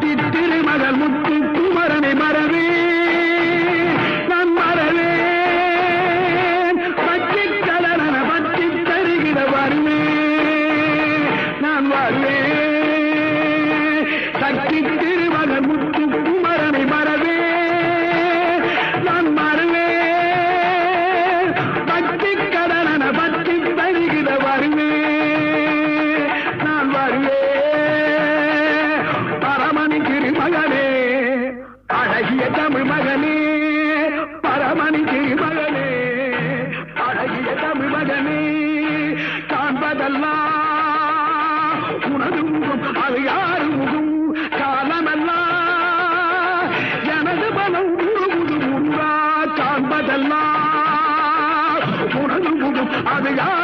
பட்டி திருமகள் முத்து குமரனை மறவே நான் மறவேன் பட்டி கலரன பட்டி தருகிற வருவேன் நான் வருவேன் சக்தி திருமகள் முத்து குமரனை மறவே நான் மறவேன் பட்டி கலரன பட்டி தருகிற வருவேன் நான் வருவேன் பரமணி திருமகனே அழகிய தமிழ் மகனே பரமணி திருமகனே அழகிய தமிழ் மகனே காண்பதெல்லாம் உனது முகம் அது யாரு முகம் காலமெல்லாம் எனது பலம் முழுமுது முருகா காண்பதெல்லாம் உனது முகம் அது யார்